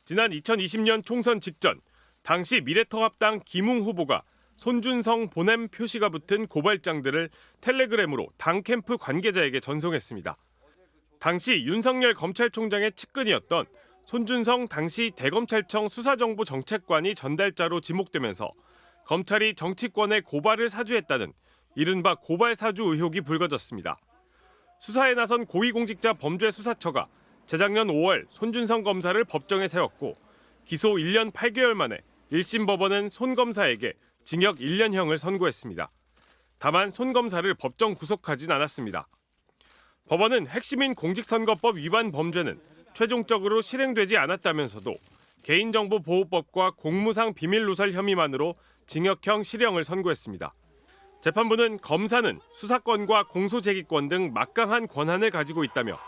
지난 2020년 총선 직전 당시 미래통합당 김웅 후보가 손준성 보냄 표시가 붙은 고발장들을 텔레그램으로 당 캠프 관계자에게 전송했습니다. 당시 윤석열 검찰총장의 측근이었던 손준성 당시 대검찰청 수사정보정책관이 전달자로 지목되면서 검찰이 정치권에 고발을 사주했다는 이른바 고발사주 의혹이 불거졌습니다. 수사에 나선 고위공직자 범죄수사처가 재작년 5월 손준성 검사를 법정에 세웠고 기소 1년 8개월 만에 1심 법원은 손 검사에게 징역 1년형을 선고했습니다. 다만 손 검사를 법정 구속하진 않았습니다. 법원은 핵심인 공직선거법 위반 범죄는 최종적으로 실행되지 않았다면서도 개인정보보호법과 공무상 비밀누설 혐의만으로 징역형 실형을 선고했습니다. 재판부는 검사는 수사권과 공소제기권 등 막강한 권한을 가지고 있다며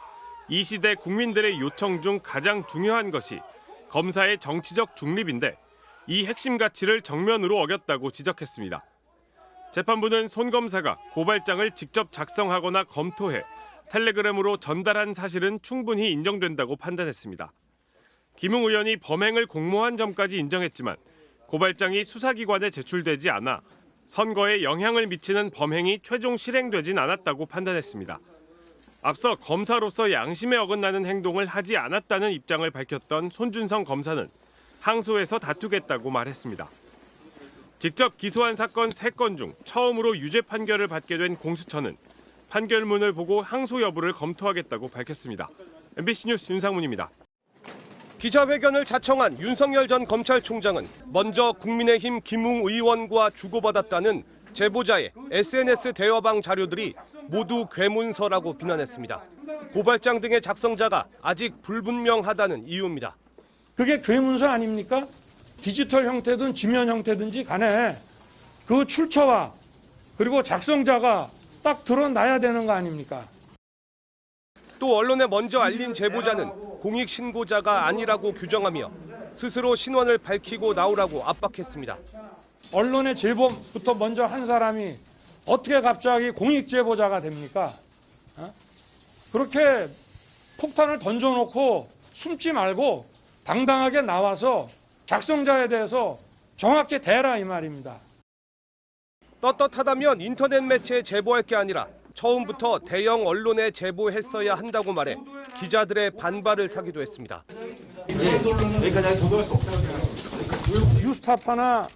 이 시대 국민들의 요청 중 가장 중요한 것이 검사의 정치적 중립인데 이 핵심 가치를 정면으로 어겼다고 지적했습니다. 재판부는 손 검사가 고발장을 직접 작성하거나 검토해 텔레그램으로 전달한 사실은 충분히 인정된다고 판단했습니다. 김웅 의원이 범행을 공모한 점까지 인정했지만 고발장이 수사기관에 제출되지 않아 선거에 영향을 미치는 범행이 최종 실행되진 않았다고 판단했습니다. 앞서 검사로서 양심에 어긋나는 행동을 하지 않았다는 입장을 밝혔던 손준성 검사는 항소해서 다투겠다고 말했습니다. 직접 기소한 사건 3건 중 처음으로 유죄 판결을 받게 된 공수처는 판결문을 보고 항소 여부를 검토하겠다고 밝혔습니다. MBC 뉴스 윤상문입니다. 기자회견을 자청한 윤석열 전 검찰총장은 먼저 국민의힘 김웅 의원과 주고받았다는 제보자의 SNS 대화방 자료들이 모두 괴문서라고 비난했습니다. 고발장 등의 작성자가 아직 불분명하다는 이유입니다. 그게 괴문서 아닙니까? 디지털 형태든 지면 형태든지 간에 그 출처와 그리고 작성자가 딱 드러나야 되는 거 아닙니까? 또 언론에 먼저 알린 제보자는 공익신고자가 아니라고 규정하며 스스로 신원을 밝히고 나오라고 압박했습니다. 언론의 제보부터 먼저 한 사람이 어떻게 갑자기 공익제보자가 됩니까? 그렇게 폭탄을 던져놓고 숨지 말고 당당하게 나와서 작성자에 대해서 정확히 대라 이 말입니다. 떳떳하다면 인터넷 매체에 제보할 게 아니라 처음부터 대형 언론에 제보했어야 한다고 말해 기자들의 반발을 사기도 했습니다. 뉴스타파나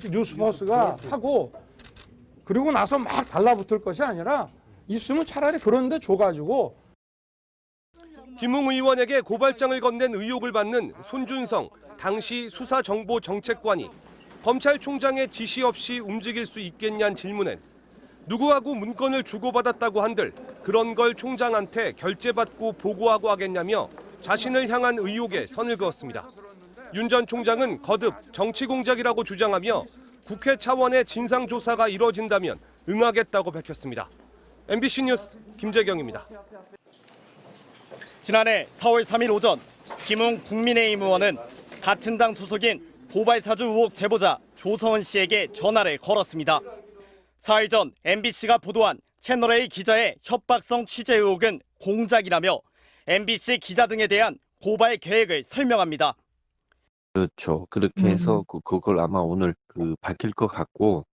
뉴스포스가 하고 그리고 나서 막 달라붙을 것이 아니라 있으면 차라리 그런 데 줘가지고. 김웅 의원에게 고발장을 건넨 의혹을 받는 손준성 당시 수사정보정책관이 검찰총장의 지시 없이 움직일 수 있겠냐는 질문엔 누구하고 문건을 주고받았다고 한들 그런 걸 총장한테 결제받고 보고하고 하겠냐며 자신을 향한 의혹에 선을 그었습니다. 윤 전 총장은 거듭 정치공작이라고 주장하며 국회 차원의 진상조사가 이뤄진다면 응하겠다고 밝혔습니다. MBC 뉴스 김재경입니다. 지난해 4월 3일 오전 김웅 국민의힘 의원은 같은 당 소속인 고발사주 의혹 제보자 조서은 씨에게 전화를 걸었습니다. 4일 전 MBC가 보도한 채널A 기자의 협박성 취재 의혹은 공작이라며 MBC 기자 등에 대한 고발 계획을 설명합니다. 그렇죠. 그렇게 해서 그걸 아마 오늘 밝힐 것 같고,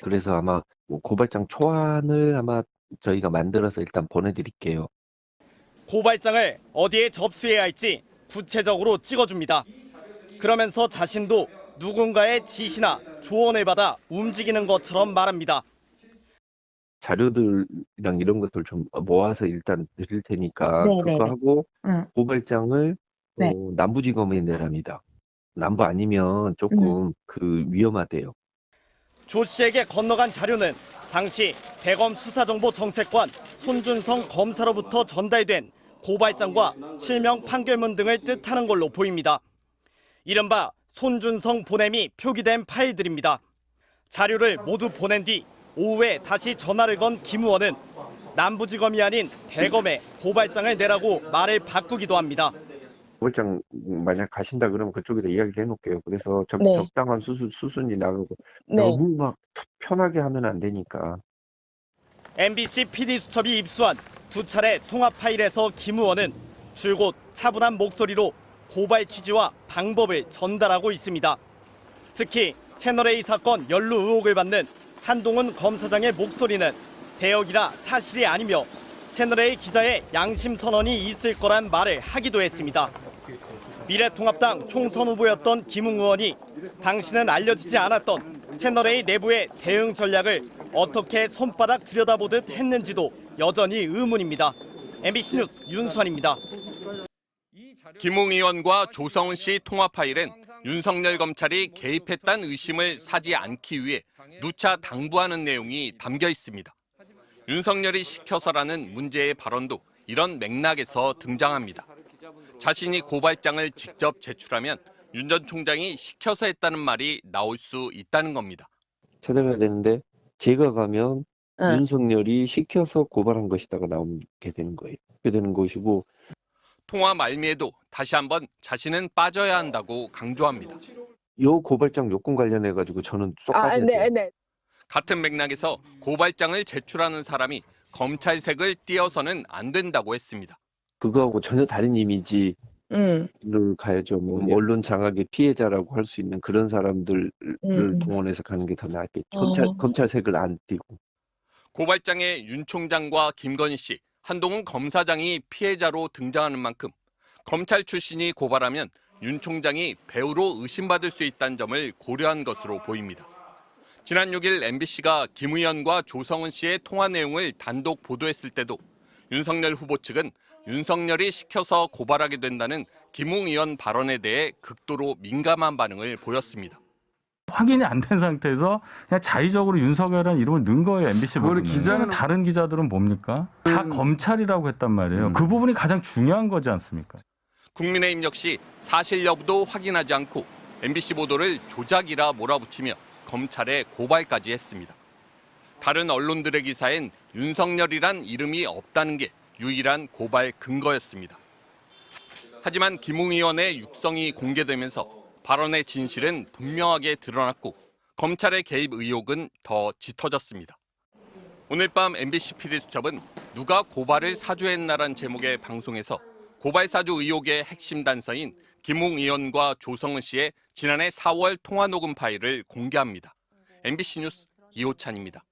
그래서 아마 고발장 초안을 아마 저희가 만들어서 일단 보내드릴게요. 고발장을 어디에 접수해야 할지 구체적으로 찍어줍니다. 그러면서 자신도 누군가의 지시나 조언을 받아 움직이는 것처럼 말합니다. 자료들이랑 이런 것들 좀 모아서 일단 드릴 테니까 그거 하고 고발장을 남부지검에 내랍니다. 남부 아니면 조금 위험하대요. 조 씨에게 건너간 자료는 당시 대검 수사정보정책관 손준성 검사로부터 전달된 고발장과 실명 판결문 등을 뜻하는 걸로 보입니다. 이른바 손준성 보냄이 표기된 파일들입니다. 자료를 모두 보낸 뒤 오후에 다시 전화를 건 김 의원은 남부지검이 아닌 대검에 고발장을 내라고 말을 바꾸기도 합니다. 고발장 만약 가신다 그러면 그쪽에다 이야기를 해놓을게요. 그래서 적당한 수순이 나가고 너무 막 편하게 하면 안 되니까. MBC PD수첩이 입수한 2차례 통화 파일에서 김 의원은 줄곧 차분한 목소리로 고발 취지와 방법을 전달하고 있습니다. 특히 채널A 사건 연루 의혹을 받는 한동훈 검사장의 목소리는 대역이라 사실이 아니며 채널A 기자의 양심 선언이 있을 거란 말을 하기도 했습니다. 미래통합당 총선 후보였던 김웅 의원이 당시는 알려지지 않았던 채널A 내부의 대응 전략을 어떻게 손바닥 들여다보듯 했는지도 여전히 의문입니다. MBC 뉴스 윤수환입니다. 김웅 의원과 조성은 씨 통화 파일엔 윤석열 검찰이 개입했다는 의심을 사지 않기 위해 누차 당부하는 내용이 담겨 있습니다. 윤석열이 시켜서라는 문제의 발언도 이런 맥락에서 등장합니다. 자신이 고발장을 직접 제출하면 윤 전 총장이 시켜서 했다는 말이 나올 수 있다는 겁니다. 찾아가야 되는데 제가 가면 윤석열이 시켜서 고발한 것이다가 나오게 되는 거예요. 그렇게 되는 것이고 통화 말미에도 다시 한번 자신은 빠져야 한다고 강조합니다. 요 고발장 요건 관련해 가지고 저는 쏙 빠져야 돼요. 같은 맥락에서 고발장을 제출하는 사람이 검찰색을 띄어서는 안 된다고 했습니다. 그거하고 전혀 다른 이미지를 가야죠. 뭐 언론 장악의 피해자라고 할 수 있는 그런 사람들을 동원해서 가는 게 더 낫겠죠. 검찰색을 안 띄고. 고발장에 윤 총장과 김건희 씨, 한동훈 검사장이 피해자로 등장하는 만큼 검찰 출신이 고발하면 윤 총장이 배우로 의심받을 수 있다는 점을 고려한 것으로 보입니다. 지난 6일 MBC가 김 의원과 조성은 씨의 통화 내용을 단독 보도했을 때도 윤석열 후보 측은 윤석열이 시켜서 고발하게 된다는 김웅 의원 발언에 대해 극도로 민감한 반응을 보였습니다. 확인이 안 된 상태에서 그냥 자의적으로 윤석열이라는 이름을 넣은 거예요. MBC 부분은. 기자는 다른 기자들은 뭡니까? 다 검찰이라고 했단 말이에요. 그 부분이 가장 중요한 거지 않습니까? 국민의힘 역시 사실 여부도 확인하지 않고 MBC 보도를 조작이라 몰아붙이며 검찰에 고발까지 했습니다. 다른 언론들의 기사엔 윤석열이란 이름이 없다는 게 유일한 고발 근거였습니다. 하지만 김웅 의원의 육성이 공개되면서 발언의 진실은 분명하게 드러났고 검찰의 개입 의혹은 더 짙어졌습니다. 오늘 밤 MBC PD수첩은 누가 고발을 사주했나란 제목의 방송에서 고발 사주 의혹의 핵심 단서인 김웅 의원과 조성은 씨의 지난해 4월 통화 녹음 파일을 공개합니다. MBC 뉴스 이호찬입니다.